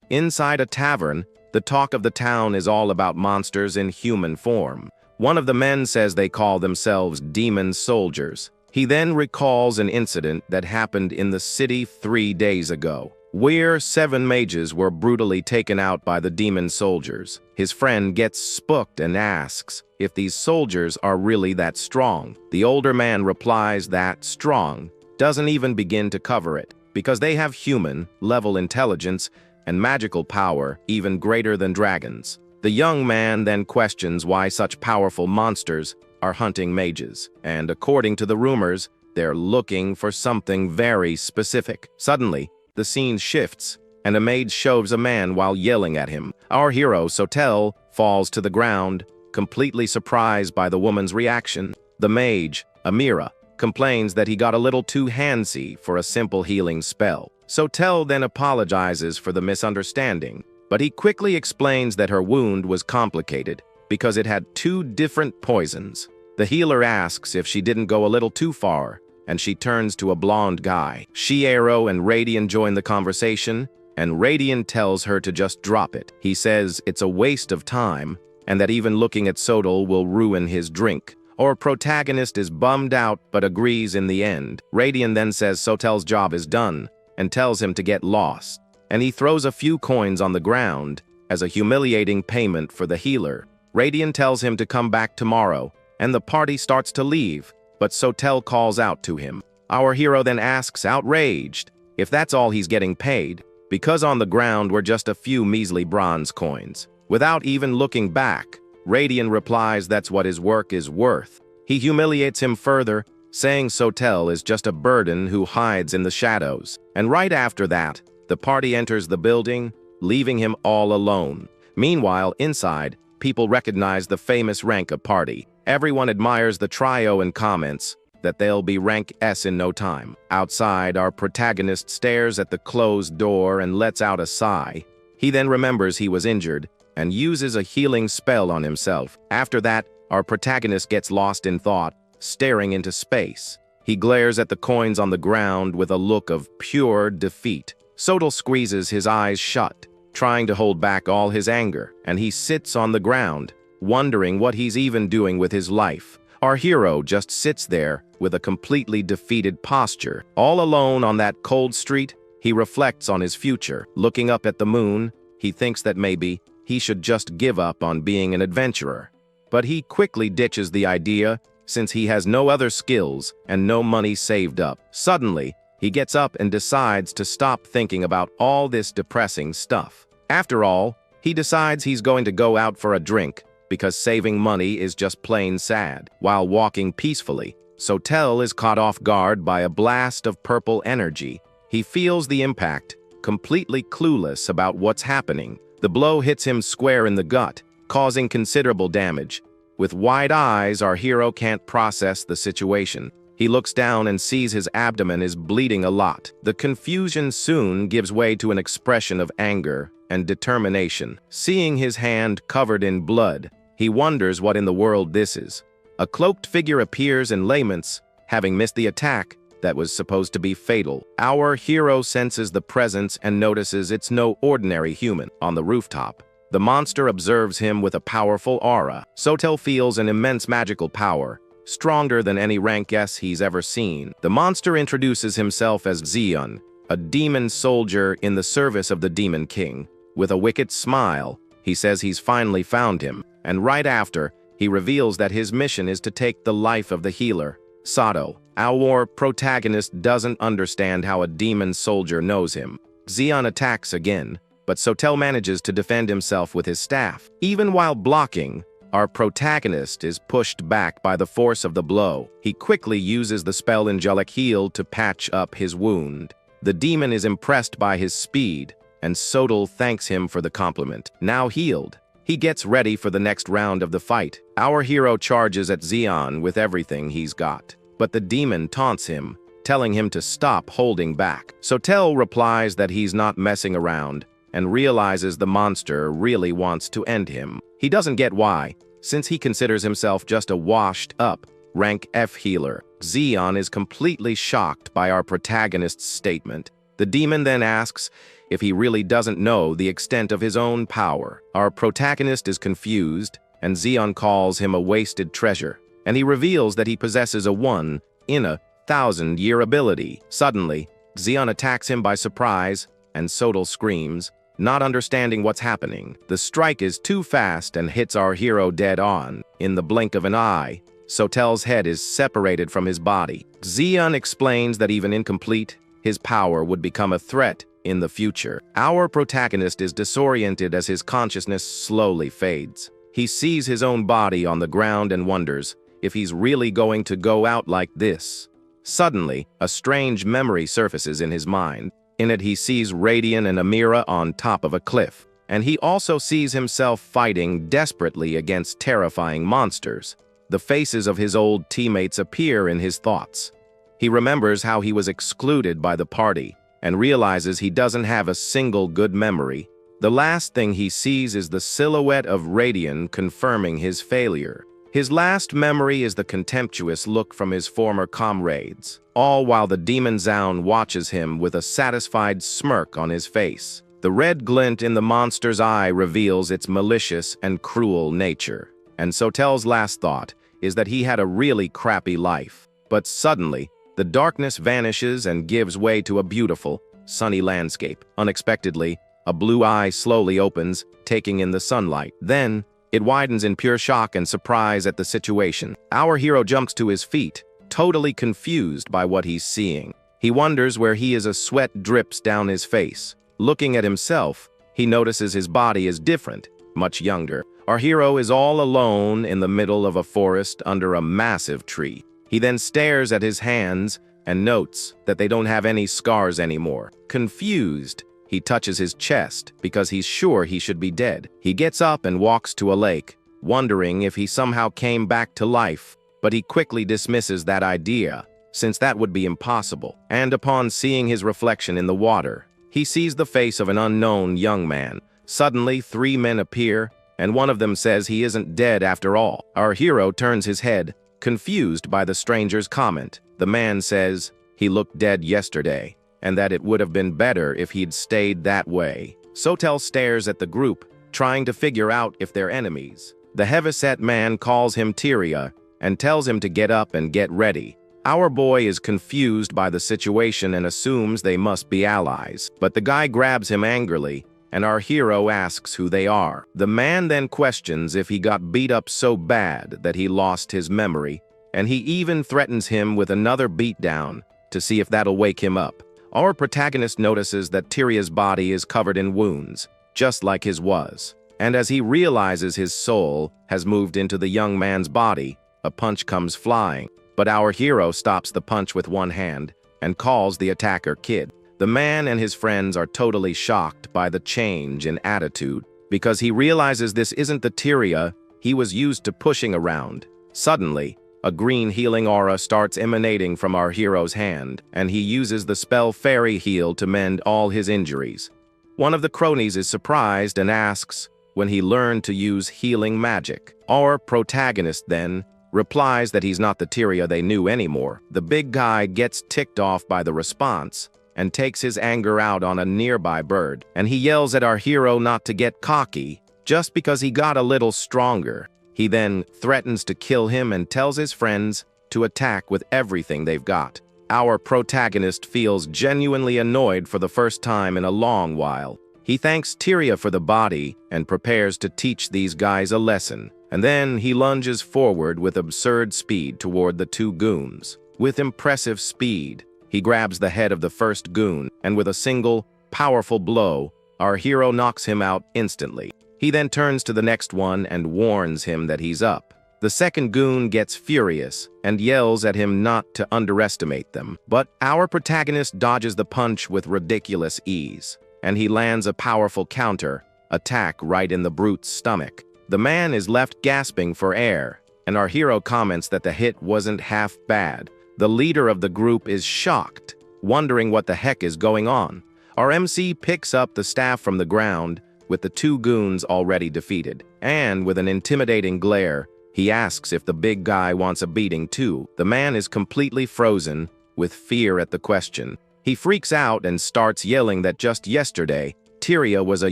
Inside a tavern, the talk of the town is all about monsters in human form. One of the men says they call themselves demon soldiers. He then recalls an incident that happened in the city 3 days ago, where 7 mages were brutally taken out by the demon soldiers. His friend gets spooked and asks if these soldiers are really that strong. The older man replies that strong doesn't even begin to cover it, because they have human-level intelligence and magical power even greater than dragons. The young man then questions why such powerful monsters are hunting mages, and according to the rumors, they're looking for something very specific. Suddenly, the scene shifts, and a mage shoves a man while yelling at him. Our hero, Sotel, falls to the ground, completely surprised by the woman's reaction. The mage, Amira, complains that he got a little too handsy for a simple healing spell. Sotel then apologizes for the misunderstanding, but he quickly explains that her wound was complicated because it had 2 different poisons. The healer asks if she didn't go a little too far, and she turns to a blonde guy. Shiero and Radian join the conversation, and Radian tells her to just drop it. He says it's a waste of time, and that even looking at Sotel will ruin his drink. Our protagonist is bummed out but agrees in the end. Radian then says Sotel's job is done and tells him to get lost, and he throws a few coins on the ground as a humiliating payment for the healer. Radian tells him to come back tomorrow, and the party starts to leave, but Sotel calls out to him. Our hero then asks, outraged, if that's all he's getting paid, because on the ground were just a few measly bronze coins. Without even looking back, Radian replies that's what his work is worth. He humiliates him further, saying Sotel is just a burden who hides in the shadows. And right after that, the party enters the building, leaving him all alone. Meanwhile, inside, people recognize the famous rank of party. Everyone admires the trio and comments that they'll be rank S in no time. Outside, our protagonist stares at the closed door and lets out a sigh. He then remembers he was injured and uses a healing spell on himself. After that, our protagonist gets lost in thought, staring into space. He glares at the coins on the ground with a look of pure defeat. Sotel squeezes his eyes shut, trying to hold back all his anger, and he sits on the ground, wondering what he's even doing with his life. Our hero just sits there with a completely defeated posture. All alone on that cold street, he reflects on his future. Looking up at the moon, he thinks that maybe he should just give up on being an adventurer. But he quickly ditches the idea, since he has no other skills and no money saved up. Suddenly, he gets up and decides to stop thinking about all this depressing stuff. After all, he decides he's going to go out for a drink, because saving money is just plain sad. While walking peacefully, Sotel is caught off guard by a blast of purple energy. He feels the impact, completely clueless about what's happening. The blow hits him square in the gut, causing considerable damage. With wide eyes, our hero can't process the situation. He looks down and sees his abdomen is bleeding a lot. The confusion soon gives way to an expression of anger and determination. Seeing his hand covered in blood, he wonders what in the world this is. A cloaked figure appears and laments, having missed the attack that was supposed to be fatal. Our hero senses the presence and notices it's no ordinary human. On the rooftop, the monster observes him with a powerful aura. Sotel feels an immense magical power, stronger than any rank S he's ever seen. The monster introduces himself as Zeon, a demon soldier in the service of the Demon King. With a wicked smile, he says he's finally found him, and right after, he reveals that his mission is to take the life of the healer, Sato. Our protagonist doesn't understand how a demon soldier knows him. Zeon attacks again, but Sotel manages to defend himself with his staff. Even while blocking, our protagonist is pushed back by the force of the blow. He quickly uses the spell Angelic Heal to patch up his wound. The demon is impressed by his speed, and Sotel thanks him for the compliment. Now healed, he gets ready for the next round of the fight. Our hero charges at Zeon with everything he's got, but the demon taunts him, telling him to stop holding back. Sotel replies that he's not messing around, and realizes the monster really wants to end him. He doesn't get why, since he considers himself just a washed-up, rank F healer. Zeon is completely shocked by our protagonist's statement. The demon then asks if he really doesn't know the extent of his own power. Our protagonist is confused, and Zeon calls him a wasted treasure, and he reveals that he possesses a 1 in a 1,000-year ability. Suddenly, Zeon attacks him by surprise, and Sotel screams, not understanding what's happening. The strike is too fast and hits our hero dead on. In the blink of an eye, Sotel's head is separated from his body. Zeon explains that even incomplete, his power would become a threat in the future. Our protagonist is disoriented as his consciousness slowly fades. He sees his own body on the ground and wonders if he's really going to go out like this. Suddenly, a strange memory surfaces in his mind. In it, he sees Radian and Amira on top of a cliff, and he also sees himself fighting desperately against terrifying monsters. The faces of his old teammates appear in his thoughts. He remembers how he was excluded by the party and realizes he doesn't have a single good memory. The last thing he sees is the silhouette of Radian confirming his failure. His last memory is the contemptuous look from his former comrades, all while the demon Zaun watches him with a satisfied smirk on his face. The red glint in the monster's eye reveals its malicious and cruel nature, and Sotel's last thought is that he had a really crappy life. But suddenly, the darkness vanishes and gives way to a beautiful, sunny landscape. Unexpectedly, a blue eye slowly opens, taking in the sunlight. Then, it widens in pure shock and surprise at the situation. Our hero jumps to his feet, totally confused by what he's seeing. He wonders where he is. A sweat drips down his face. Looking at himself, he notices his body is different, much younger. Our hero is all alone in the middle of a forest under a massive tree. He then stares at his hands and notes that they don't have any scars anymore. Confused, he touches his chest because he's sure he should be dead. He gets up and walks to a lake, wondering if he somehow came back to life, but he quickly dismisses that idea, since that would be impossible. And upon seeing his reflection in the water, he sees the face of an unknown young man. Suddenly, 3 men appear, and one of them says he isn't dead after all. Our hero turns his head, confused by the stranger's comment. The man says he looked dead yesterday, and that it would have been better if he'd stayed that way. Sotel stares at the group, trying to figure out if they're enemies. The heavyset man calls him Tyria and tells him to get up and get ready. Our boy is confused by the situation and assumes they must be allies, but the guy grabs him angrily, and our hero asks who they are. The man then questions if he got beat up so bad that he lost his memory, and he even threatens him with another beatdown to see if that'll wake him up. Our protagonist notices that Tyria's body is covered in wounds, just like his was. And as he realizes his soul has moved into the young man's body, a punch comes flying. But our hero stops the punch with one hand and calls the attacker kid. The man and his friends are totally shocked by the change in attitude because he realizes this isn't the Tyria he was used to pushing around. Suddenly, a green healing aura starts emanating from our hero's hand, and he uses the spell Fairy Heal to mend all his injuries. One of the cronies is surprised and asks when he learned to use healing magic. Our protagonist then replies that he's not the Tyria they knew anymore. The big guy gets ticked off by the response and takes his anger out on a nearby bird, and he yells at our hero not to get cocky just because he got a little stronger. He then threatens to kill him and tells his friends to attack with everything they've got. Our protagonist feels genuinely annoyed for the first time in a long while. He thanks Tyria for the body and prepares to teach these guys a lesson. And then he lunges forward with absurd speed toward the 2 goons. With impressive speed, he grabs the head of the first goon, and with a single, powerful blow, our hero knocks him out instantly. He then turns to the next one and warns him that he's up. The second goon gets furious and yells at him not to underestimate them. But our protagonist dodges the punch with ridiculous ease, and he lands a powerful counter attack right in the brute's stomach. The man is left gasping for air, and our hero comments that the hit wasn't half bad. The leader of the group is shocked, wondering what the heck is going on. Our MC picks up the staff from the ground, with the 2 goons already defeated, and with an intimidating glare, he asks if the big guy wants a beating too. The man is completely frozen with fear at the question. He freaks out and starts yelling that just yesterday, Tyria was a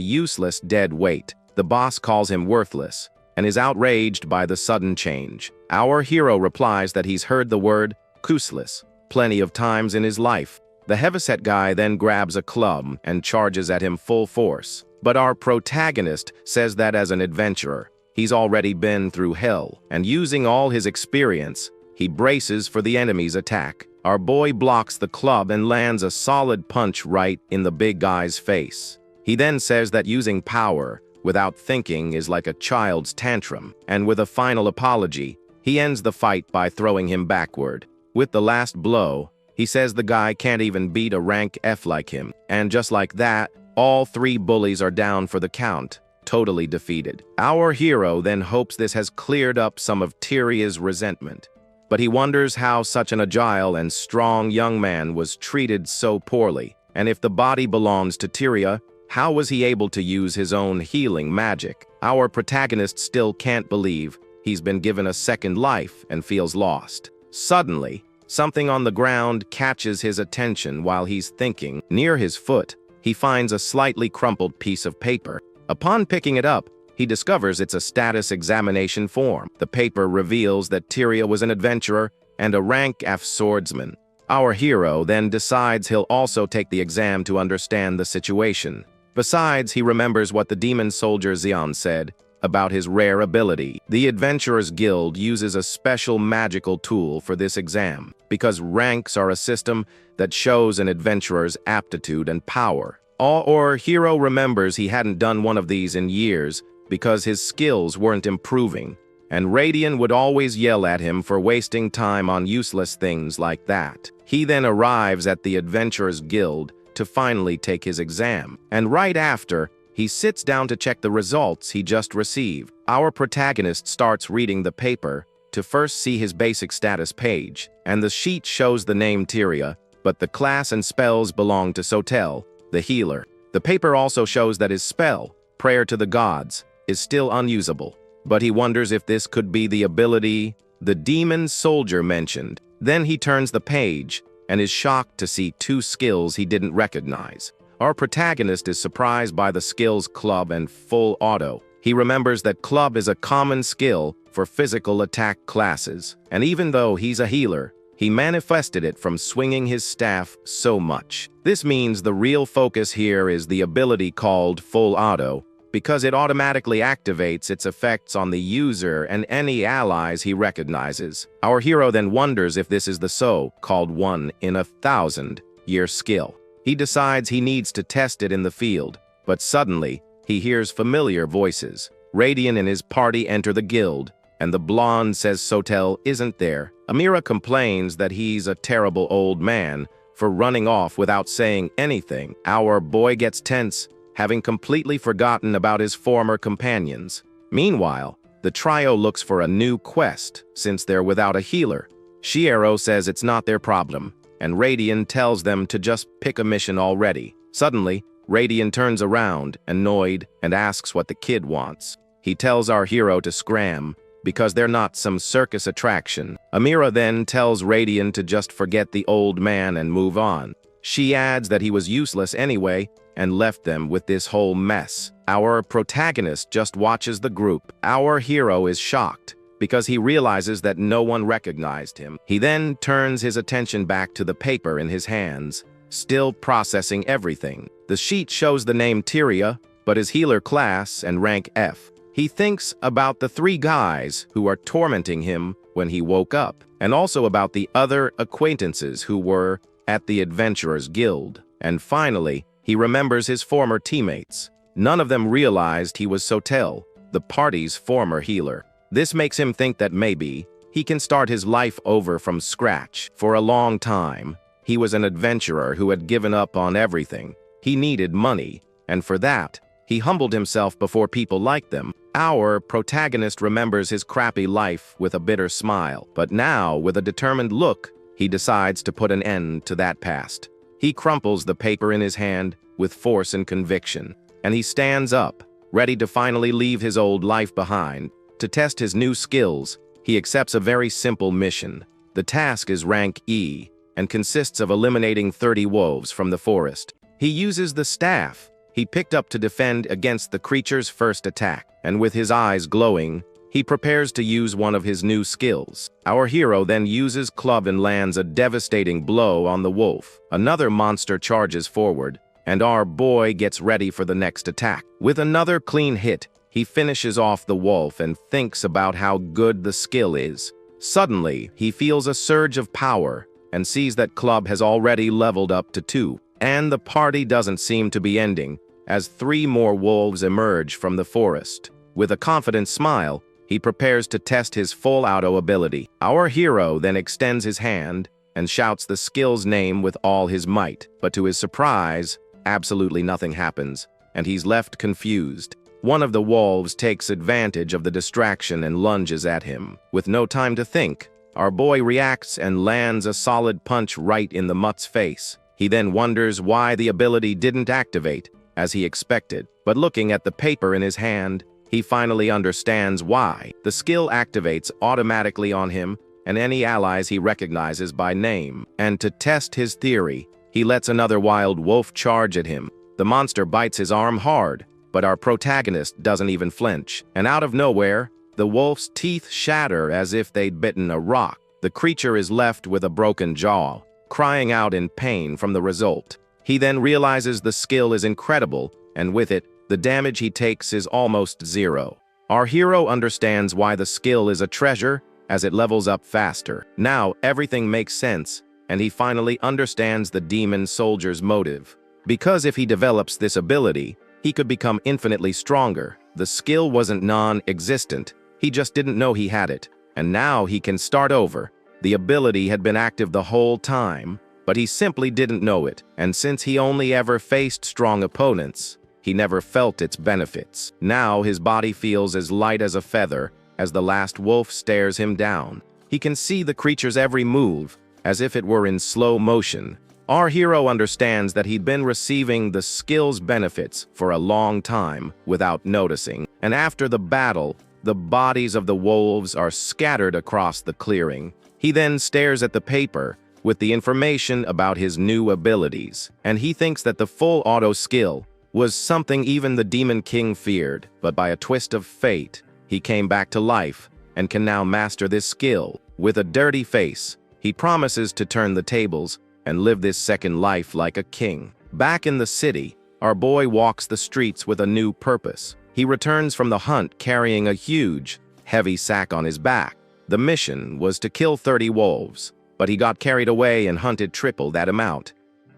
useless dead weight. The boss calls him worthless and is outraged by the sudden change. Our hero replies that he's heard the word useless plenty of times in his life. The heavyset guy then grabs a club and charges at him full force. But our protagonist says that as an adventurer, he's already been through hell, and using all his experience, he braces for the enemy's attack. Our boy blocks the club and lands a solid punch right in the big guy's face. He then says that using power without thinking is like a child's tantrum, and with a final apology, he ends the fight by throwing him backward. With the last blow, he says the guy can't even beat a rank F like him, and just like that, all three bullies are down for the count, totally defeated. Our hero then hopes this has cleared up some of Tyria's resentment, but he wonders how such an agile and strong young man was treated so poorly, and if the body belongs to Tyria, how was he able to use his own healing magic? Our protagonist still can't believe he's been given a second life and feels lost. Suddenly, something on the ground catches his attention while he's thinking. Near his foot, he finds a slightly crumpled piece of paper. Upon picking it up, he discovers it's a status examination form. The paper reveals that Tyria was an adventurer and a rank F swordsman. Our hero then decides he'll also take the exam to understand the situation. Besides, he remembers what the demon soldier Xion said about his rare ability. The Adventurers Guild uses a special magical tool for this exam, because ranks are a system that shows an adventurer's aptitude and power. Our hero remembers he hadn't done one of these in years because his skills weren't improving, and Radian would always yell at him for wasting time on useless things like that. He then arrives at the Adventurers Guild to finally take his exam, and right after, he sits down to check the results he just received. Our protagonist starts reading the paper to first see his basic status page, and the sheet shows the name Tyria, but the class and spells belong to Sotel, the healer. The paper also shows that his spell, Prayer to the Gods, is still unusable, but he wonders if this could be the ability the demon soldier mentioned. Then he turns the page and is shocked to see two skills he didn't recognize. Our protagonist is surprised by the skills Club and Full Auto. He remembers that Club is a common skill for physical attack classes, and even though he's a healer, he manifested it from swinging his staff so much. This means the real focus here is the ability called Full Auto, because it automatically activates its effects on the user and any allies he recognizes. Our hero then wonders if this is the so-called 1-in-1,000-year skill. He decides he needs to test it in the field, but suddenly, he hears familiar voices. Radian and his party enter the guild, and the blonde says Sotel isn't there. Amira complains that he's a terrible old man for running off without saying anything. Our boy gets tense, having completely forgotten about his former companions. Meanwhile, the trio looks for a new quest, since they're without a healer. Shiero says it's not their problem, and Radian tells them to just pick a mission already. Suddenly, Radian turns around, annoyed, and asks what the kid wants. He tells our hero to scram, because they're not some circus attraction. Amira then tells Radian to just forget the old man and move on. She adds that he was useless anyway, and left them with this whole mess. Our protagonist just watches the group. Our hero is shocked, because he realizes that no one recognized him. He then turns his attention back to the paper in his hands, still processing everything. The sheet shows the name Tyria, but his healer class and rank F. He thinks about the three guys who are tormenting him when he woke up, and also about the other acquaintances who were at the Adventurers Guild. And finally, he remembers his former teammates. None of them realized he was Sotel, the party's former healer. This makes him think that maybe he can start his life over from scratch. For a long time, he was an adventurer who had given up on everything. He needed money, and for that, he humbled himself before people like them. Our protagonist remembers his crappy life with a bitter smile, but now, with a determined look, he decides to put an end to that past. He crumples the paper in his hand with force and conviction, and he stands up, ready to finally leave his old life behind. To test his new skills, he accepts a very simple mission. The task is rank E, and consists of eliminating 30 wolves from the forest. He uses the staff he picked up to defend against the creature's first attack, and with his eyes glowing, he prepares to use one of his new skills. Our hero then uses club and lands a devastating blow on the wolf. Another monster charges forward, and our boy gets ready for the next attack. With another clean hit, he finishes off the wolf and thinks about how good the skill is. Suddenly, he feels a surge of power and sees that club has already leveled up to 2. And the party doesn't seem to be ending, as 3 more wolves emerge from the forest. With a confident smile, he prepares to test his full auto ability. Our hero then extends his hand and shouts the skill's name with all his might, but to his surprise, absolutely nothing happens, and he's left confused. One of the wolves takes advantage of the distraction and lunges at him. With no time to think, our boy reacts and lands a solid punch right in the mutt's face. He then wonders why the ability didn't activate, as he expected, but looking at the paper in his hand, he finally understands why. The skill activates automatically on him and any allies he recognizes by name. And to test his theory, he lets another wild wolf charge at him. The monster bites his arm hard, but our protagonist doesn't even flinch. And out of nowhere, the wolf's teeth shatter as if they'd bitten a rock. The creature is left with a broken jaw, crying out in pain from the result. He then realizes the skill is incredible, and with it, the damage he takes is almost 0. Our hero understands why the skill is a treasure, as it levels up faster. Now, everything makes sense, and he finally understands the demon soldier's motive. Because if he develops this ability, he could become infinitely stronger. The skill wasn't non-existent, he just didn't know he had it, and now he can start over. The ability had been active the whole time, but he simply didn't know it, and since he only ever faced strong opponents, he never felt its benefits. Now his body feels as light as a feather as the last wolf stares him down. He can see the creature's every move, as if it were in slow motion. Our hero understands that he'd been receiving the skill's benefits for a long time without noticing, and after the battle, the bodies of the wolves are scattered across the clearing. He then stares at the paper with the information about his new abilities, and he thinks that the full auto skill was something even the Demon King feared, but by a twist of fate, he came back to life and can now master this skill. With a dirty face, he promises to turn the tables and live this second life like a king. Back in the city, our boy walks the streets with a new purpose. He returns from the hunt carrying a huge, heavy sack on his back. The mission was to kill 30 wolves, but he got carried away and hunted triple that amount.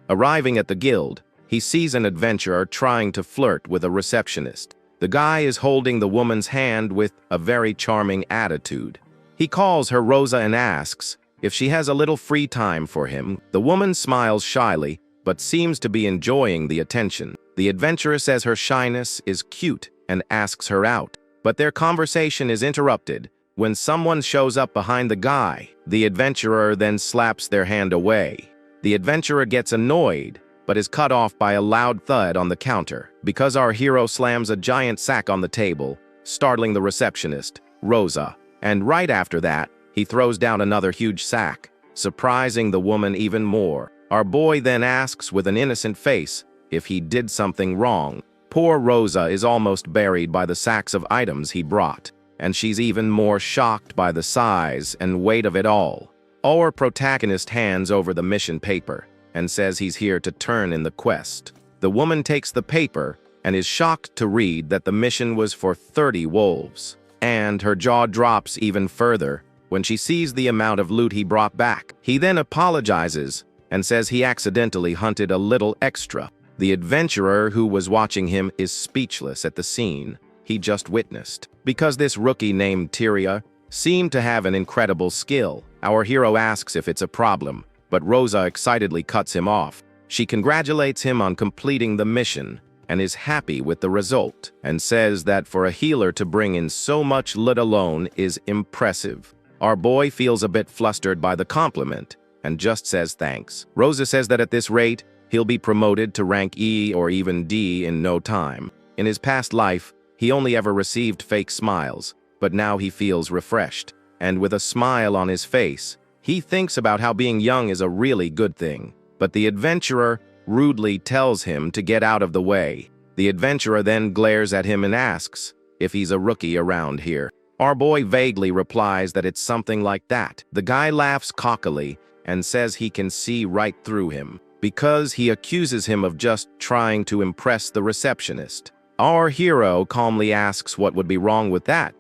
Arriving at the guild, he sees an adventurer trying to flirt with a receptionist. The guy is holding the woman's hand with a very charming attitude. He calls her Rosa and asks if she has a little free time for him. The woman smiles shyly, but seems to be enjoying the attention. The adventurer says her shyness is cute and asks her out, but their conversation is interrupted when someone shows up behind the guy. The adventurer then slaps their hand away. The adventurer gets annoyed, but is cut off by a loud thud on the counter, because our hero slams a giant sack on the table, startling the receptionist, Rosa, and right after that, he throws down another huge sack, surprising the woman even more. Our boy then asks with an innocent face if he did something wrong. Poor Rosa is almost buried by the sacks of items he brought, and she's even more shocked by the size and weight of it all. Our protagonist hands over the mission paper and says he's here to turn in the quest. The woman takes the paper and is shocked to read that the mission was for 30 wolves, and her jaw drops even further when she sees the amount of loot he brought back. He then apologizes and says he accidentally hunted a little extra. The adventurer who was watching him is speechless at the scene he just witnessed. Because this rookie named Tyria seemed to have an incredible skill, our hero asks if it's a problem, but Rosa excitedly cuts him off. She congratulates him on completing the mission and is happy with the result, and says that for a healer to bring in so much loot alone is impressive. Our boy feels a bit flustered by the compliment and just says thanks. Rosa says that at this rate, he'll be promoted to rank E or even D in no time. In his past life, he only ever received fake smiles, but now he feels refreshed, and with a smile on his face, He thinks about how being young is a really good thing, but the adventurer rudely tells him to get out of the way. The adventurer then glares at him and asks if he's a rookie around here. Our boy vaguely replies that it's something like that. The guy laughs cockily and says he can see right through him because he accuses him of just trying to impress the receptionist. Our hero calmly asks what would be wrong with that.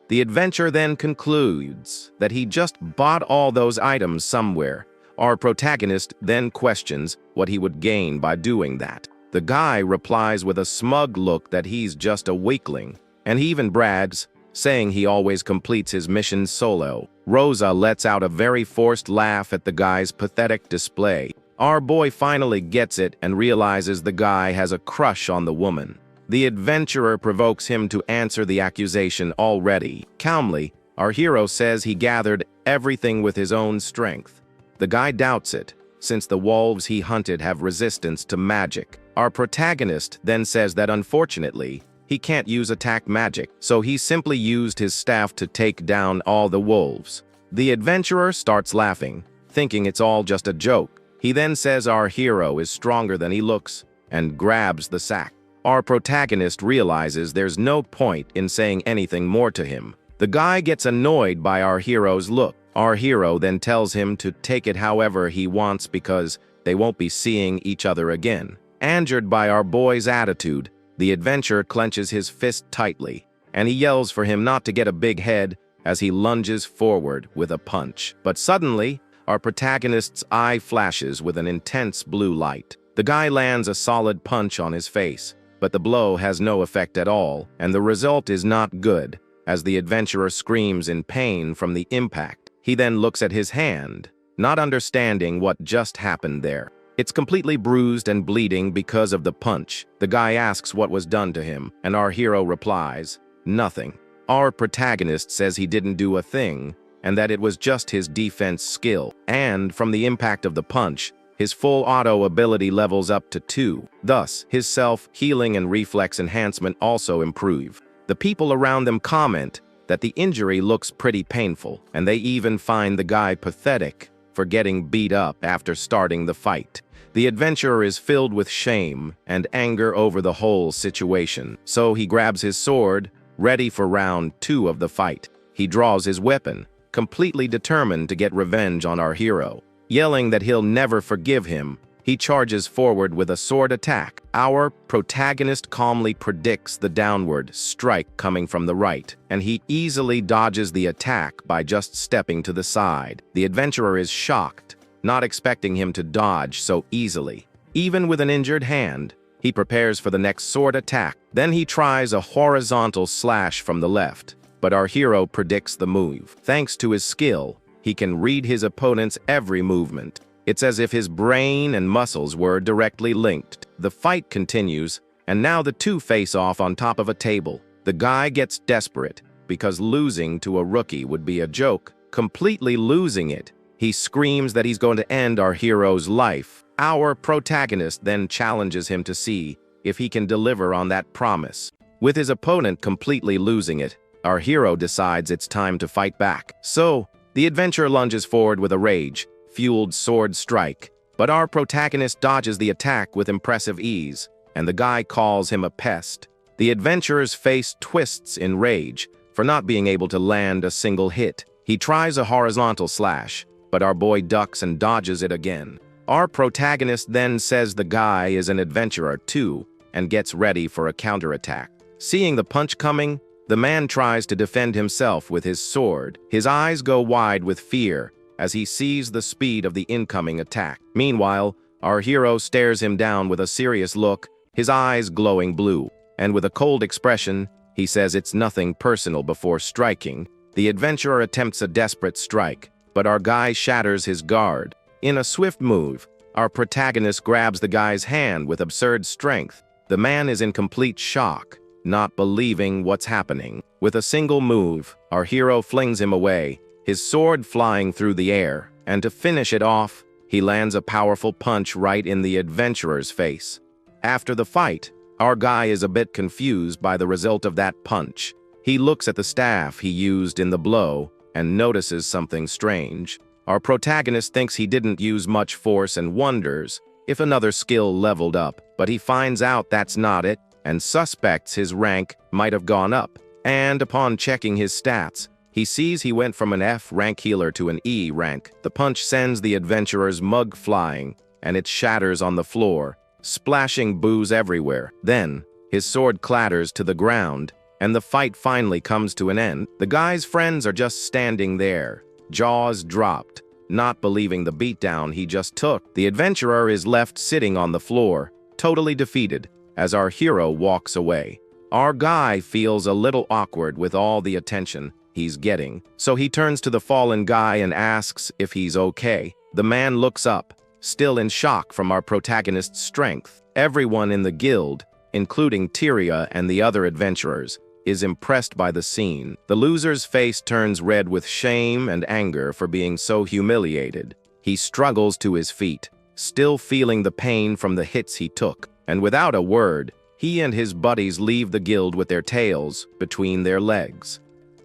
The adventurer then concludes that he just bought all those items somewhere. Our protagonist then questions what he would gain by doing that. The guy replies with a smug look that he's just a weakling, and he even brags, saying he always completes his missions solo. Rosa lets out a very forced laugh at the guy's pathetic display. Our boy finally gets it and realizes the guy has a crush on the woman. The adventurer provokes him to answer the accusation already. Calmly, our hero says he gathered everything with his own strength. The guy doubts it, since the wolves he hunted have resistance to magic. Our protagonist then says that unfortunately, he can't use attack magic, so he simply used his staff to take down all the wolves. The adventurer starts laughing, thinking it's all just a joke. He then says our hero is stronger than he looks, and grabs the sack. Our protagonist realizes there's no point in saying anything more to him. The guy gets annoyed by our hero's look. Our hero then tells him to take it however he wants because they won't be seeing each other again. Angered by our boy's attitude, the adventurer clenches his fist tightly, and he yells for him not to get a big head as he lunges forward with a punch. But suddenly, our protagonist's eye flashes with an intense blue light. The guy lands a solid punch on his face, but the blow has no effect at all, and the result is not good, as the adventurer screams in pain from the impact. He then looks at his hand, not understanding what just happened there. It's completely bruised and bleeding because of the punch. The guy asks what was done to him, and our hero replies, nothing. Our protagonist says he didn't do a thing, and that it was just his defense skill. And from the impact of the punch, his full auto ability levels up to 2. Thus, his self-healing and reflex enhancement also improve. The people around them comment that the injury looks pretty painful, and they even find the guy pathetic for getting beat up after starting the fight. The adventurer is filled with shame and anger over the whole situation, so he grabs his sword, ready for round 2 of the fight. He draws his weapon, completely determined to get revenge on our hero. Yelling that he'll never forgive him, he charges forward with a sword attack. Our protagonist calmly predicts the downward strike coming from the right, and he easily dodges the attack by just stepping to the side. The adventurer is shocked, not expecting him to dodge so easily. Even with an injured hand, he prepares for the next sword attack. Then he tries a horizontal slash from the left, but our hero predicts the move. Thanks to his skill, he can read his opponent's every movement. It's as if his brain and muscles were directly linked. The fight continues, and now the two face off on top of a table. The guy gets desperate, because losing to a rookie would be a joke. Completely losing it, he screams that he's going to end our hero's life. Our protagonist then challenges him to see if he can deliver on that promise. With his opponent completely losing it, our hero decides it's time to fight back. So, the adventurer lunges forward with a rage-fueled sword strike, but our protagonist dodges the attack with impressive ease, and the guy calls him a pest. The adventurer's face twists in rage for not being able to land a single hit. He tries a horizontal slash, but our boy ducks and dodges it again. Our protagonist then says the guy is an adventurer too, and gets ready for a counterattack. Seeing the punch coming, the man tries to defend himself with his sword. His eyes go wide with fear as he sees the speed of the incoming attack. Meanwhile, our hero stares him down with a serious look, his eyes glowing blue, and with a cold expression, he says it's nothing personal before striking. The adventurer attempts a desperate strike, but our guy shatters his guard. In a swift move, our protagonist grabs the guy's hand with absurd strength. The man is in complete shock, not believing what's happening. With a single move, our hero flings him away, his sword flying through the air, and to finish it off, he lands a powerful punch right in the adventurer's face. After the fight, our guy is a bit confused by the result of that punch. He looks at the staff he used in the blow and notices something strange. Our protagonist thinks he didn't use much force and wonders if another skill leveled up, but he finds out that's not it and suspects his rank might have gone up. And upon checking his stats, he sees he went from an F rank healer to an E rank. The punch sends the adventurer's mug flying, and it shatters on the floor, splashing booze everywhere. Then, his sword clatters to the ground, and the fight finally comes to an end. The guy's friends are just standing there, jaws dropped, not believing the beatdown he just took. The adventurer is left sitting on the floor, totally defeated, as our hero walks away. Our guy feels a little awkward with all the attention he's getting, so he turns to the fallen guy and asks if he's okay. The man looks up, still in shock from our protagonist's strength. Everyone in the guild, including Tyria and the other adventurers, is impressed by the scene. The loser's face turns red with shame and anger for being so humiliated. He struggles to his feet, still feeling the pain from the hits he took, and without a word, he and his buddies leave the guild with their tails between their legs.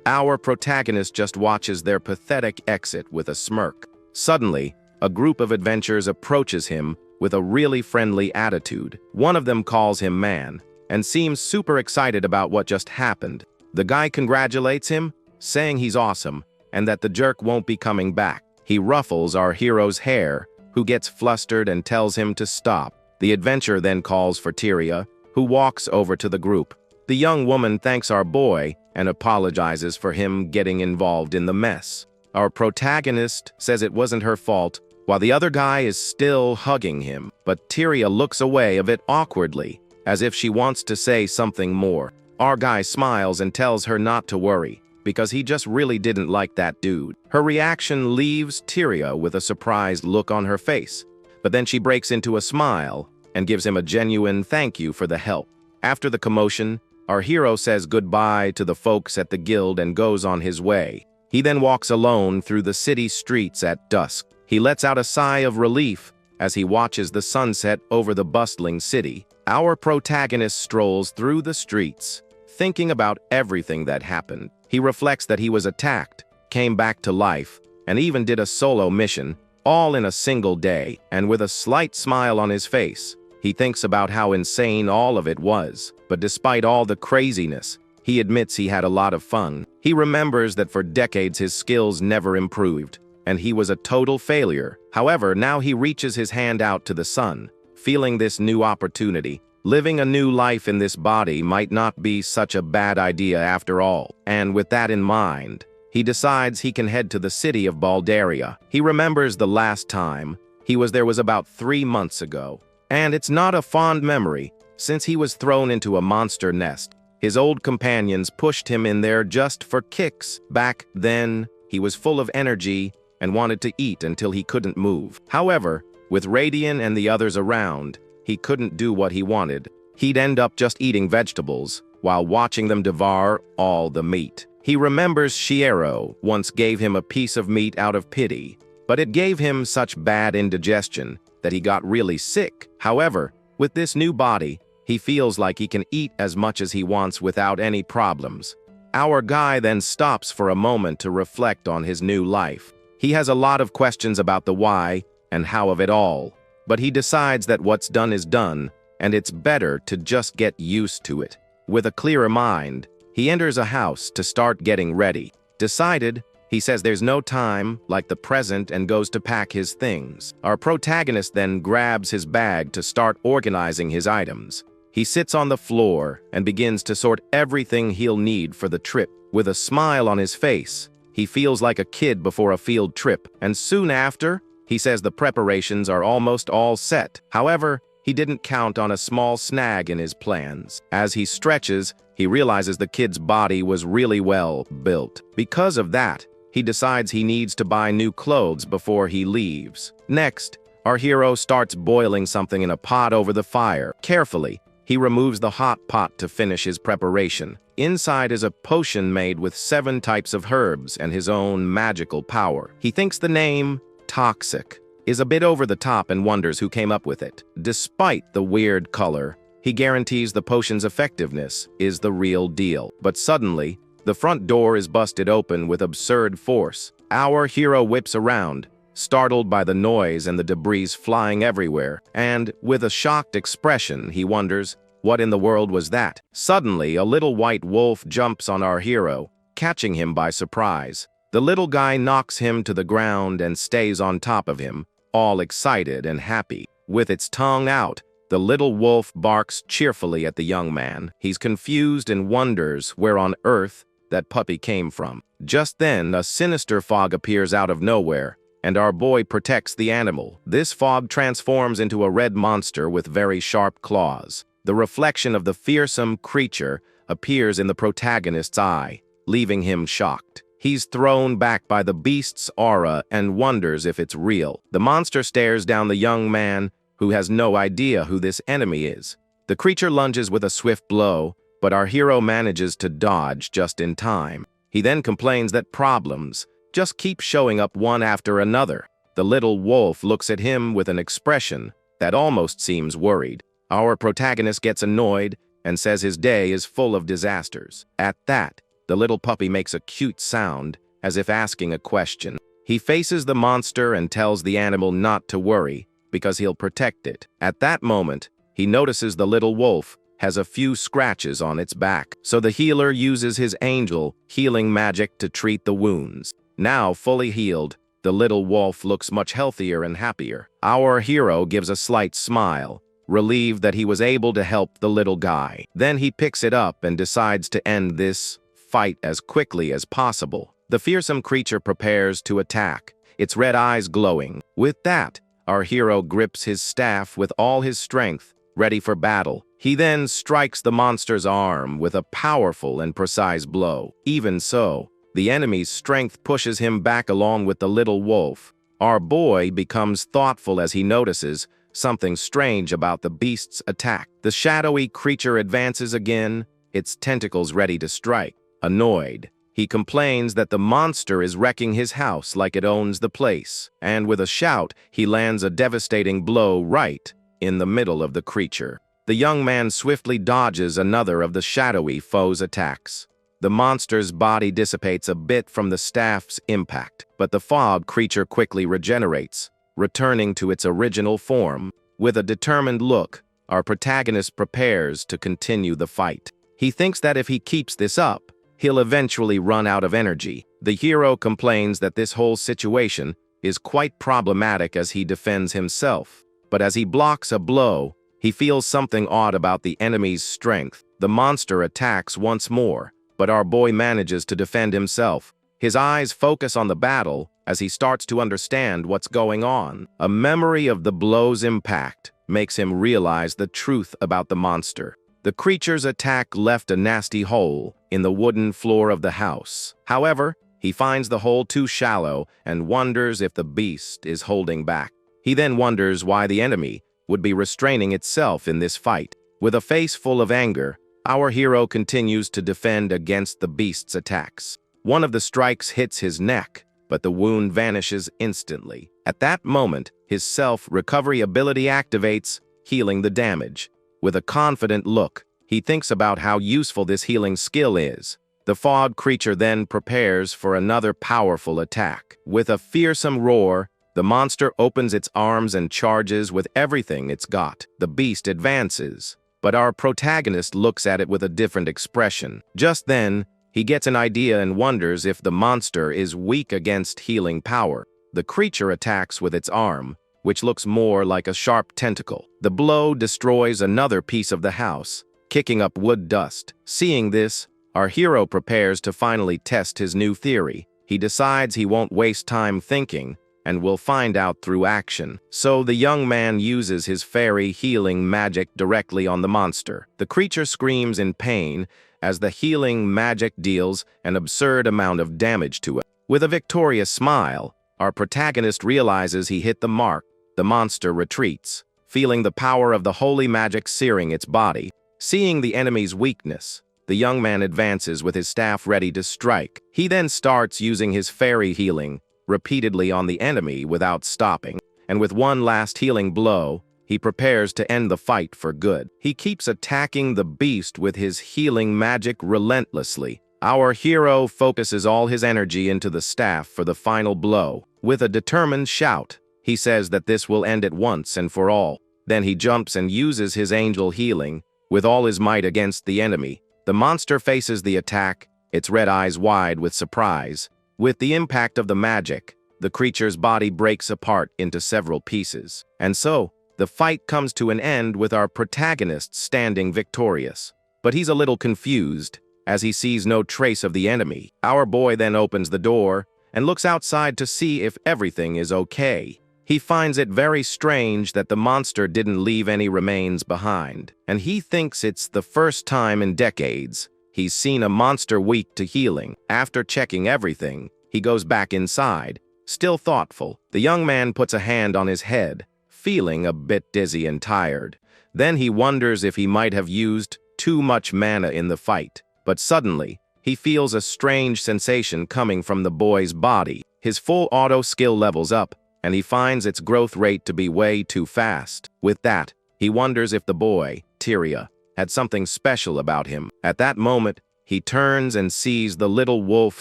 Our protagonist just watches their pathetic exit with a smirk. Suddenly, a group of adventurers approaches him with a really friendly attitude. One of them calls him man, and seems super excited about what just happened. The guy congratulates him, saying he's awesome, and that the jerk won't be coming back. He ruffles our hero's hair, who gets flustered and tells him to stop. The adventurer then calls for Tyria, who walks over to the group. The young woman thanks our boy and apologizes for him getting involved in the mess. Our protagonist says it wasn't her fault, while the other guy is still hugging him, but Tyria looks away a bit awkwardly, as if she wants to say something more. Our guy smiles and tells her not to worry, because he just really didn't like that dude. Her reaction leaves Tyria with a surprised look on her face, but then she breaks into a smile and gives him a genuine thank you for the help. After the commotion, our hero says goodbye to the folks at the guild and goes on his way. He then walks alone through the city streets at dusk. He lets out a sigh of relief as he watches the sunset over the bustling city. Our protagonist strolls through the streets, thinking about everything that happened. He reflects that he was attacked, came back to life, and even did a solo mission, all in a single day, and with a slight smile on his face. He thinks about how insane all of it was, but despite all the craziness, he admits he had a lot of fun. He remembers that for decades his skills never improved, and he was a total failure. However, now he reaches his hand out to the sun, feeling this new opportunity. Living a new life in this body might not be such a bad idea after all. And with that in mind, he decides he can head to the city of Baldaria. He remembers the last time he was there was about 3 months ago. And it's not a fond memory, since he was thrown into a monster nest. His old companions pushed him in there just for kicks. Back then, he was full of energy and wanted to eat until he couldn't move. However, with Radian and the others around, he couldn't do what he wanted. He'd end up just eating vegetables while watching them devour all the meat. He remembers Shiero once gave him a piece of meat out of pity, but it gave him such bad indigestion that he got really sick. However, with this new body, he feels like he can eat as much as he wants without any problems. Our guy then stops for a moment to reflect on his new life. He has a lot of questions about the why and how of it all, but he decides that what's done is done, and it's better to just get used to it. With a clearer mind, he enters a house to start getting ready. Decided, he says there's no time like the present and goes to pack his things. Our protagonist then grabs his bag to start organizing his items. He sits on the floor and begins to sort everything he'll need for the trip. With a smile on his face, he feels like a kid before a field trip, and soon after, he says the preparations are almost all set. However, he didn't count on a small snag in his plans. As he stretches, he realizes the kid's body was really well built. Because of that, he decides he needs to buy new clothes before he leaves. Next, our hero starts boiling something in a pot over the fire. Carefully, he removes the hot pot to finish his preparation. Inside is a potion made with 7 types of herbs and his own magical power. He thinks the name, Toxic, is a bit over the top and wonders who came up with it. Despite the weird color, he guarantees the potion's effectiveness is the real deal. But suddenly, the front door is busted open with absurd force. Our hero whips around, startled by the noise and the debris flying everywhere, and, with a shocked expression, he wonders, what in the world was that? Suddenly, a little white wolf jumps on our hero, catching him by surprise. The little guy knocks him to the ground and stays on top of him, all excited and happy. With its tongue out, the little wolf barks cheerfully at the young man. He's confused and wonders where on earth that puppy came from. Just then, a sinister fog appears out of nowhere, and our boy protects the animal. This fog transforms into a red monster with very sharp claws. The reflection of the fearsome creature appears in the protagonist's eye, leaving him shocked. He's thrown back by the beast's aura and wonders if it's real. The monster stares down the young man, who has no idea who this enemy is. The creature lunges with a swift blow, but our hero manages to dodge just in time. He then complains that problems just keep showing up one after another. The little wolf looks at him with an expression that almost seems worried. Our protagonist gets annoyed and says his day is full of disasters. At that, the little puppy makes a cute sound, as if asking a question. He faces the monster and tells the animal not to worry, because he'll protect it. At that moment, he notices the little wolf has a few scratches on its back, so the healer uses his angel healing magic to treat the wounds. Now fully healed, the little wolf looks much healthier and happier. Our hero gives a slight smile, relieved that he was able to help the little guy. Then he picks it up and decides to end this fight as quickly as possible. The fearsome creature prepares to attack, its red eyes glowing. With that, our hero grips his staff with all his strength, ready for battle. He then strikes the monster's arm with a powerful and precise blow. Even so, the enemy's strength pushes him back along with the little wolf. Our boy becomes thoughtful as he notices something strange about the beast's attack. The shadowy creature advances again, its tentacles ready to strike. Annoyed, he complains that the monster is wrecking his house like it owns the place, and with a shout, he lands a devastating blow right in the middle of the creature. The young man swiftly dodges another of the shadowy foe's attacks. The monster's body dissipates a bit from the staff's impact, but the fog creature quickly regenerates, returning to its original form. With a determined look, our protagonist prepares to continue the fight. He thinks that if he keeps this up, he'll eventually run out of energy. The hero complains that this whole situation is quite problematic as he defends himself, but as he blocks a blow, he feels something odd about the enemy's strength. The monster attacks once more, but our boy manages to defend himself. His eyes focus on the battle as he starts to understand what's going on. A memory of the blow's impact makes him realize the truth about the monster. The creature's attack left a nasty hole in the wooden floor of the house. However, he finds the hole too shallow and wonders if the beast is holding back. He then wonders why the enemy would be restraining itself in this fight. With a face full of anger, our hero continues to defend against the beast's attacks. One of the strikes hits his neck, but the wound vanishes instantly. At that moment, his self-recovery ability activates, healing the damage. With a confident look, he thinks about how useful this healing skill is. The fog creature then prepares for another powerful attack. With a fearsome roar, the monster opens its arms and charges with everything it's got. The beast advances, but our protagonist looks at it with a different expression. Just then, he gets an idea and wonders if the monster is weak against healing power. The creature attacks with its arm, which looks more like a sharp tentacle. The blow destroys another piece of the house, kicking up wood dust. Seeing this, our hero prepares to finally test his new theory. He decides he won't waste time thinking, and will find out through action. So the young man uses his fairy healing magic directly on the monster. The creature screams in pain as the healing magic deals an absurd amount of damage to it. With a victorious smile, our protagonist realizes he hit the mark. The monster retreats, feeling the power of the holy magic searing its body. Seeing the enemy's weakness, the young man advances with his staff ready to strike. He then starts using his fairy healing repeatedly on the enemy without stopping, and with one last healing blow, he prepares to end the fight for good. He keeps attacking the beast with his healing magic relentlessly. Our hero focuses all his energy into the staff for the final blow. With a determined shout, he says that this will end it once and for all. Then he jumps and uses his angel healing with all his might against the enemy. The monster faces the attack, its red eyes wide with surprise. With the impact of the magic, the creature's body breaks apart into several pieces. And so, the fight comes to an end with our protagonist standing victorious. But he's a little confused, as he sees no trace of the enemy. Our boy then opens the door and looks outside to see if everything is okay. He finds it very strange that the monster didn't leave any remains behind, and he thinks it's the first time in decades he's seen a monster weak to healing. After checking everything, he goes back inside, still thoughtful. The young man puts a hand on his head, feeling a bit dizzy and tired. Then he wonders if he might have used too much mana in the fight. But suddenly, he feels a strange sensation coming from the boy's body. His full auto skill levels up, and he finds its growth rate to be way too fast. With that, he wonders if the boy, Tyria, had something special about him. At that moment, he turns and sees the little wolf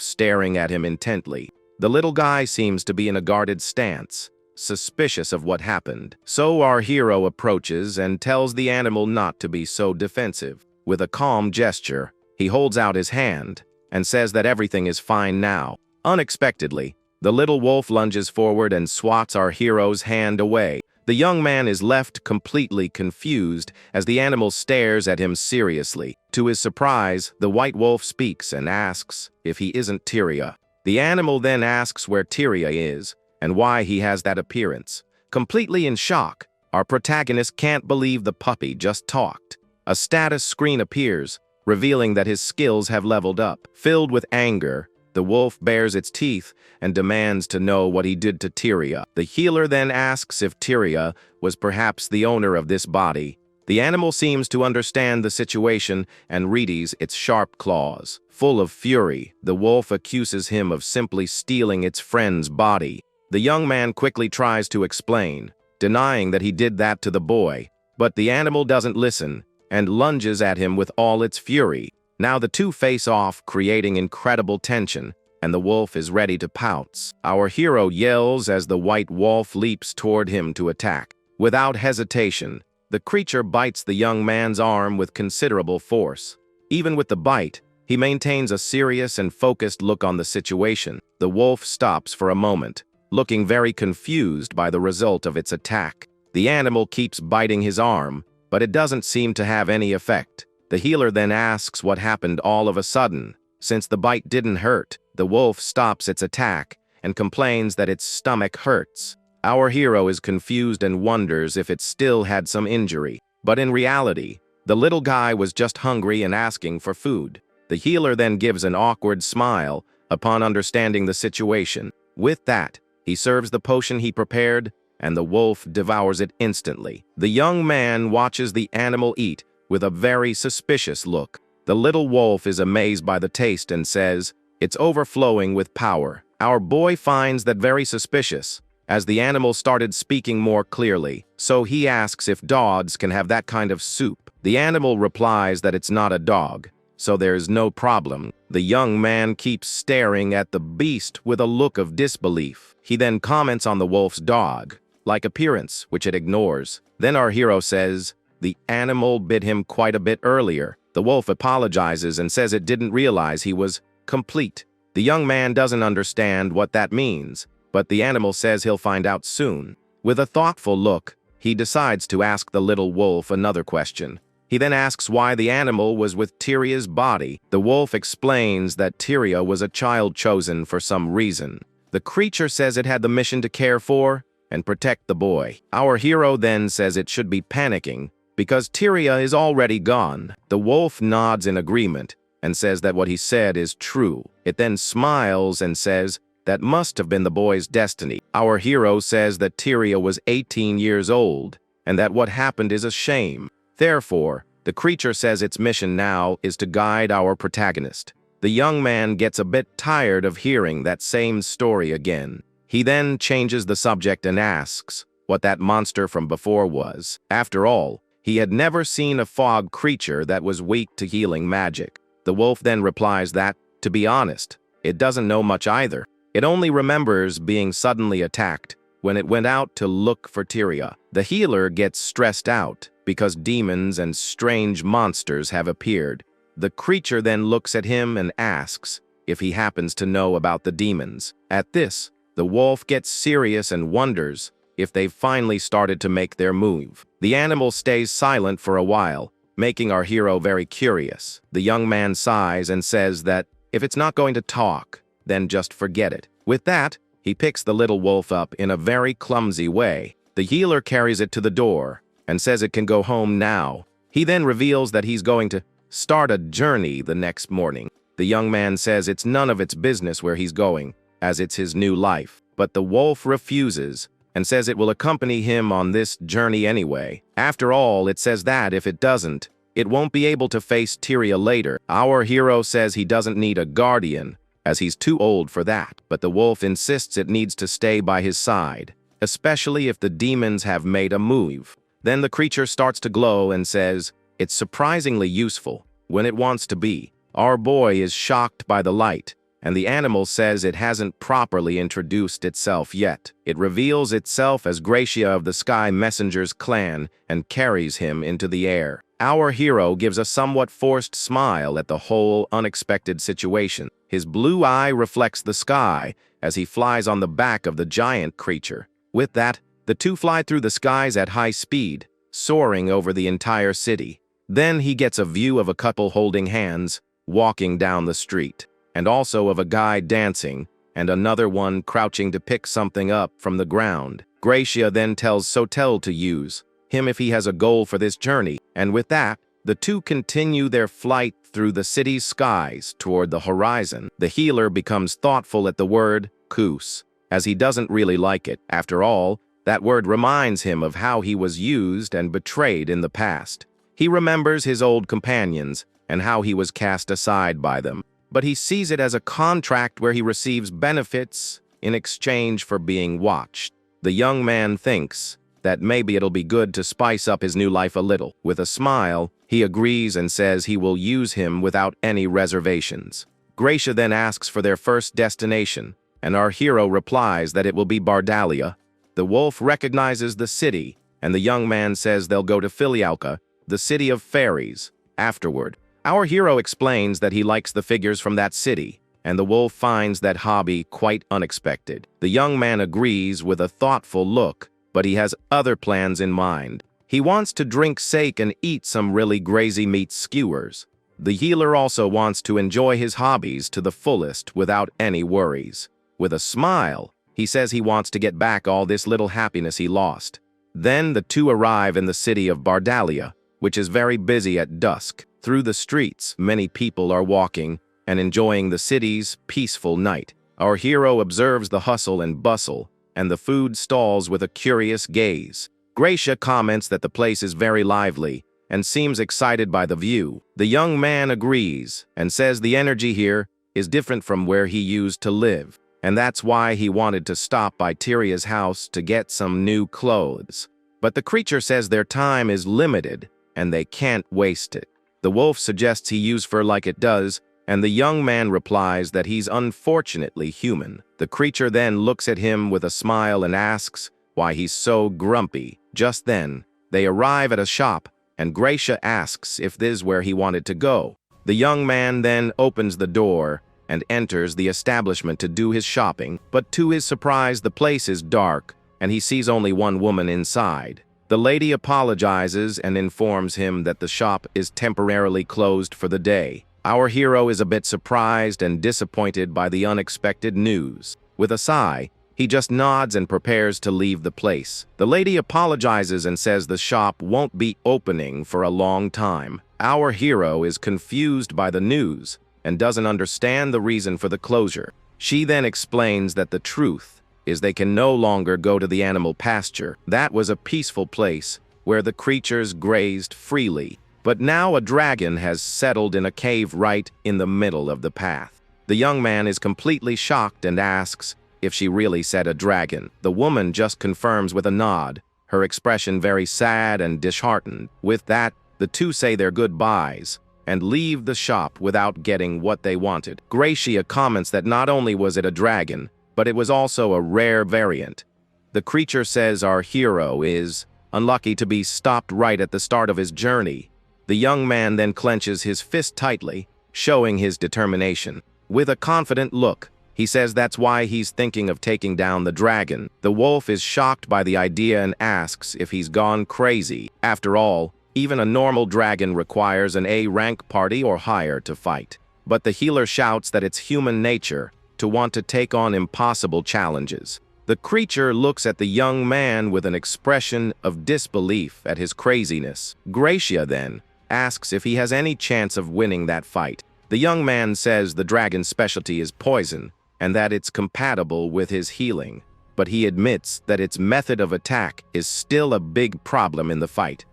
staring at him intently. The little guy seems to be in a guarded stance, suspicious of what happened. So our hero approaches and tells the animal not to be so defensive. With a calm gesture, he holds out his hand and says that everything is fine now. Unexpectedly, the little wolf lunges forward and swats our hero's hand away. The young man is left completely confused as the animal stares at him seriously. To his surprise, the white wolf speaks and asks if he isn't Tyria. The animal then asks where Tyria is and why he has that appearance. Completely in shock, our protagonist can't believe the puppy just talked. A status screen appears, revealing that his skills have leveled up. Filled with anger, the wolf bares its teeth and demands to know what he did to Tyria. The healer then asks if Tyria was perhaps the owner of this body. The animal seems to understand the situation and readies its sharp claws. Full of fury, the wolf accuses him of simply stealing its friend's body. The young man quickly tries to explain, denying that he did that to the boy, but the animal doesn't listen and lunges at him with all its fury. Now the two face off, creating incredible tension, and the wolf is ready to pounce. Our hero yells as the white wolf leaps toward him to attack. Without hesitation, the creature bites the young man's arm with considerable force. Even with the bite, he maintains a serious and focused look on the situation. The wolf stops for a moment, looking very confused by the result of its attack. The animal keeps biting his arm, but it doesn't seem to have any effect. The healer then asks what happened all of a sudden. Since the bite didn't hurt, the wolf stops its attack and complains that its stomach hurts. Our hero is confused and wonders if it still had some injury. But in reality, the little guy was just hungry and asking for food. The healer then gives an awkward smile upon understanding the situation. With that, he serves the potion he prepared, and the wolf devours it instantly. The young man watches the animal eat with a very suspicious look. The little wolf is amazed by the taste and says, "It's overflowing with power." Our boy finds that very suspicious, as the animal started speaking more clearly, so he asks if dogs can have that kind of soup. The animal replies that it's not a dog, so there's no problem. The young man keeps staring at the beast with a look of disbelief. He then comments on the wolf's dog-like appearance, which it ignores. Then our hero says, the animal bit him quite a bit earlier. The wolf apologizes and says it didn't realize he was complete. The young man doesn't understand what that means, but the animal says he'll find out soon. With a thoughtful look, he decides to ask the little wolf another question. He then asks why the animal was with Tyria's body. The wolf explains that Tyria was a child chosen for some reason. The creature says it had the mission to care for and protect the boy. Our hero then says it should be panicking because Tyria is already gone. The wolf nods in agreement and says that what he said is true. It then smiles and says that must have been the boy's destiny. Our hero says that Tyria was 18 years old and that what happened is a shame. Therefore, the creature says its mission now is to guide our protagonist. The young man gets a bit tired of hearing that same story again. He then changes the subject and asks what that monster from before was. After all, he had never seen a fog creature that was weak to healing magic. The wolf then replies that To be honest, it doesn't know much either. It only remembers being suddenly attacked when it went out to look for Tyria. The healer gets stressed out because demons and strange monsters have appeared. The creature then looks at him and asks if he happens to know about the demons. At this, the wolf gets serious and wonders if they've finally started to make their move. The animal stays silent for a while, making our hero very curious. The young man sighs and says that if it's not going to talk, then just forget it. With that, he picks the little wolf up in a very clumsy way. The healer carries it to the door and says it can go home now. He then reveals that he's going to start a journey the next morning. The young man says it's none of its business where he's going, as it's his new life. But the wolf refuses and says it will accompany him on this journey anyway. After all, it says that if it doesn't, it won't be able to face Tyria later. Our hero says he doesn't need a guardian, as he's too old for that. But the wolf insists it needs to stay by his side, especially if the demons have made a move. Then the creature starts to glow and says it's surprisingly useful when it wants to be. Our boy is shocked by the light, and the animal says it hasn't properly introduced itself yet. It reveals itself as Gracia of the Sky Messenger's clan and carries him into the air. Our hero gives a somewhat forced smile at the whole unexpected situation. His blue eye reflects the sky as he flies on the back of the giant creature. With that, the two fly through the skies at high speed, soaring over the entire city. Then he gets a view of a couple holding hands, walking down the street, and also of a guy dancing, and another one crouching to pick something up from the ground. Gracia then tells Sotel to use him if he has a goal for this journey, and with that, the two continue their flight through the city's skies toward the horizon. The healer becomes thoughtful at the word "koos," as he doesn't really like it. After all, that word reminds him of how he was used and betrayed in the past. He remembers his old companions and how he was cast aside by them, but he sees it as a contract where he receives benefits in exchange for being watched. The young man thinks that maybe it'll be good to spice up his new life a little. With a smile, he agrees and says he will use him without any reservations. Gracia then asks for their first destination, and our hero replies that it will be Bardalia. The wolf recognizes the city, and the young man says they'll go to Filialka, the city of fairies, afterward. Our hero explains that he likes the figures from that city, and the wolf finds that hobby quite unexpected. The young man agrees with a thoughtful look, but he has other plans in mind. He wants to drink sake and eat some really grazy meat skewers. The healer also wants to enjoy his hobbies to the fullest without any worries. With a smile, he says he wants to get back all this little happiness he lost. Then the two arrive in the city of Bardalia, which is very busy at dusk. Through the streets, many people are walking and enjoying the city's peaceful night. Our hero observes the hustle and bustle and the food stalls with a curious gaze. Gracia comments that the place is very lively and seems excited by the view. The young man agrees and says the energy here is different from where he used to live, and that's why he wanted to stop by Tyria's house to get some new clothes. But the creature says their time is limited and they can't waste it. The wolf suggests he use fur like it does, and the young man replies that he's unfortunately human. The creature then looks at him with a smile and asks why he's so grumpy. Just then, they arrive at a shop, and Gracia asks if this is where he wanted to go. The young man then opens the door and enters the establishment to do his shopping, but to his surprise, the place is dark, and he sees only one woman inside. The lady apologizes and informs him that the shop is temporarily closed for the day. Our hero is a bit surprised and disappointed by the unexpected news. With a sigh, he just nods and prepares to leave the place. The lady apologizes and says the shop won't be opening for a long time. Our hero is confused by the news and doesn't understand the reason for the closure. She then explains that the truth is they can no longer go to the animal pasture. That was a peaceful place where the creatures grazed freely. But now a dragon has settled in a cave right in the middle of the path. The young man is completely shocked and asks if she really said a dragon. The woman just confirms with a nod, her expression very sad and disheartened. With that, the two say their goodbyes, and leave the shop without getting what they wanted. Gracia comments that not only was it a dragon, but it was also a rare variant. The creature says our hero is unlucky to be stopped right at the start of his journey. The young man then clenches his fist tightly, showing his determination. With a confident look, he says that's why he's thinking of taking down the dragon. The wolf is shocked by the idea and asks if he's gone crazy. After all, even a normal dragon requires an A-rank party or higher to fight. But the healer shouts that it's human nature to want to take on impossible challenges. The creature looks at the young man with an expression of disbelief at his craziness. Gracia then asks if he has any chance of winning that fight. The young man says the dragon's specialty is poison and that it's compatible with his healing, but he admits that its method of attack is still a big problem in the fight.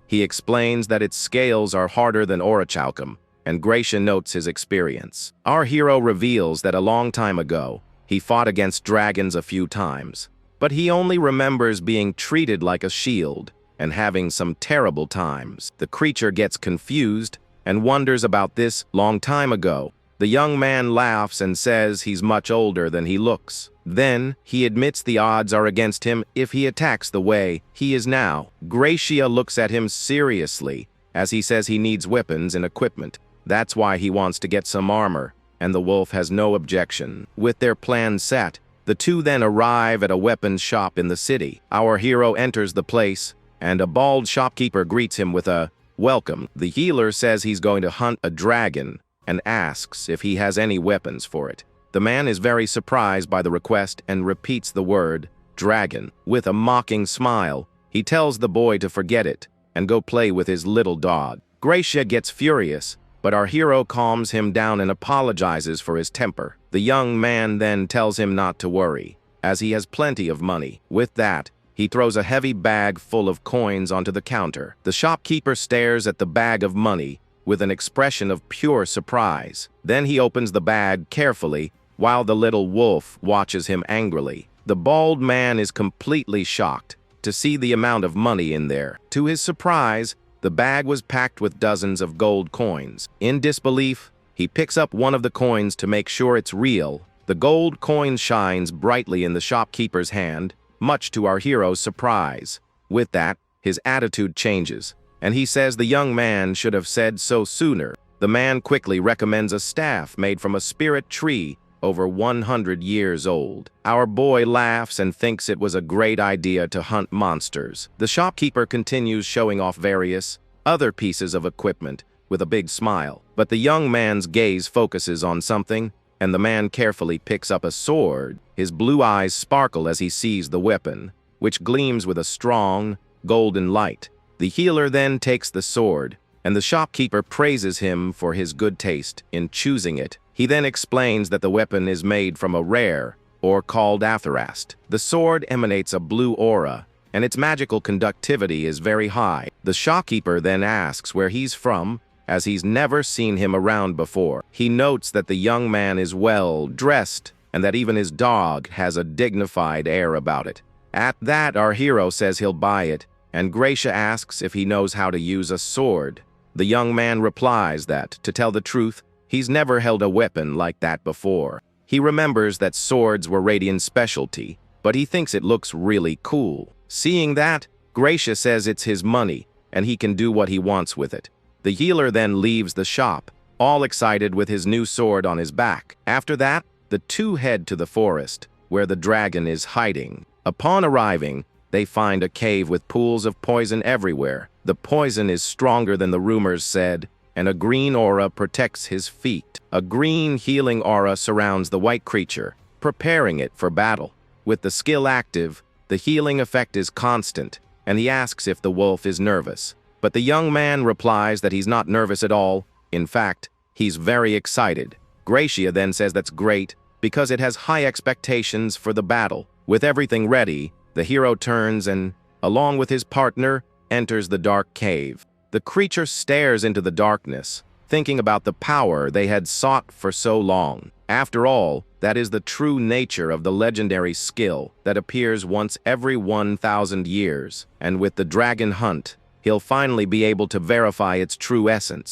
He explains that its scales are harder than orichalcum, and Gracia notes his experience. Our hero reveals that a long time ago, he fought against dragons a few times, but he only remembers being treated like a shield and having some terrible times. The creature gets confused and wonders about this long time ago. The young man laughs and says he's much older than he looks. Then, he admits the odds are against him if he attacks the way he is now. Gracia looks at him seriously as he says he needs weapons and equipment. That's why he wants to get some armor, and the wolf has no objection. With their plan set, the two then arrive at a weapons shop in the city. Our hero enters the place, and a bald shopkeeper greets him with a welcome. The healer says he's going to hunt a dragon and asks if he has any weapons for it. The man is very surprised by the request and repeats the word, dragon. With a mocking smile, he tells the boy to forget it and go play with his little dog. Gracia gets furious, but our hero calms him down and apologizes for his temper. The young man then tells him not to worry, as he has plenty of money. With that, he throws a heavy bag full of coins onto the counter. The shopkeeper stares at the bag of money with an expression of pure surprise. Then he opens the bag carefully, while the little wolf watches him angrily. The bald man is completely shocked to see the amount of money in there. To his surprise, the bag was packed with dozens of gold coins. In disbelief, he picks up one of the coins to make sure it's real. The gold coin shines brightly in the shopkeeper's hand, much to our hero's surprise. With that, his attitude changes, and he says the young man should have said so sooner. The man quickly recommends a staff made from a spirit tree over 100 years old. Our boy laughs and thinks it was a great idea to hunt monsters. The shopkeeper continues showing off various other pieces of equipment with a big smile. But the young man's gaze focuses on something, and the man carefully picks up a sword. His blue eyes sparkle as he sees the weapon, which gleams with a strong, golden light. The healer then takes the sword, and the shopkeeper praises him for his good taste in choosing it. He then explains that the weapon is made from a rare, or called atherast. The sword emanates a blue aura, and its magical conductivity is very high. The shopkeeper then asks where he's from, as he's never seen him around before. He notes that the young man is well dressed, and that even his dog has a dignified air about it. At that, our hero says he'll buy it, and Gracia asks if he knows how to use a sword. The young man replies that, to tell the truth, he's never held a weapon like that before. He remembers that swords were Radiant's specialty, but he thinks it looks really cool. Seeing that, Gracia says it's his money, and he can do what he wants with it. The healer then leaves the shop, all excited with his new sword on his back. After that, the two head to the forest, where the dragon is hiding. Upon arriving, they find a cave with pools of poison everywhere. The poison is stronger than the rumors said, and a green aura protects his feet. A green healing aura surrounds the white creature, preparing it for battle. With the skill active, the healing effect is constant, and he asks if the wolf is nervous. But the young man replies that he's not nervous at all. In fact, he's very excited. Gracia then says that's great, because it has high expectations for the battle. With everything ready, the hero turns and, along with his partner, enters the dark cave. The creature stares into the darkness, thinking about the power they had sought for so long. After all, that is the true nature of the legendary skill that appears once every 1,000 years, and with the dragon hunt, he'll finally be able to verify its true essence.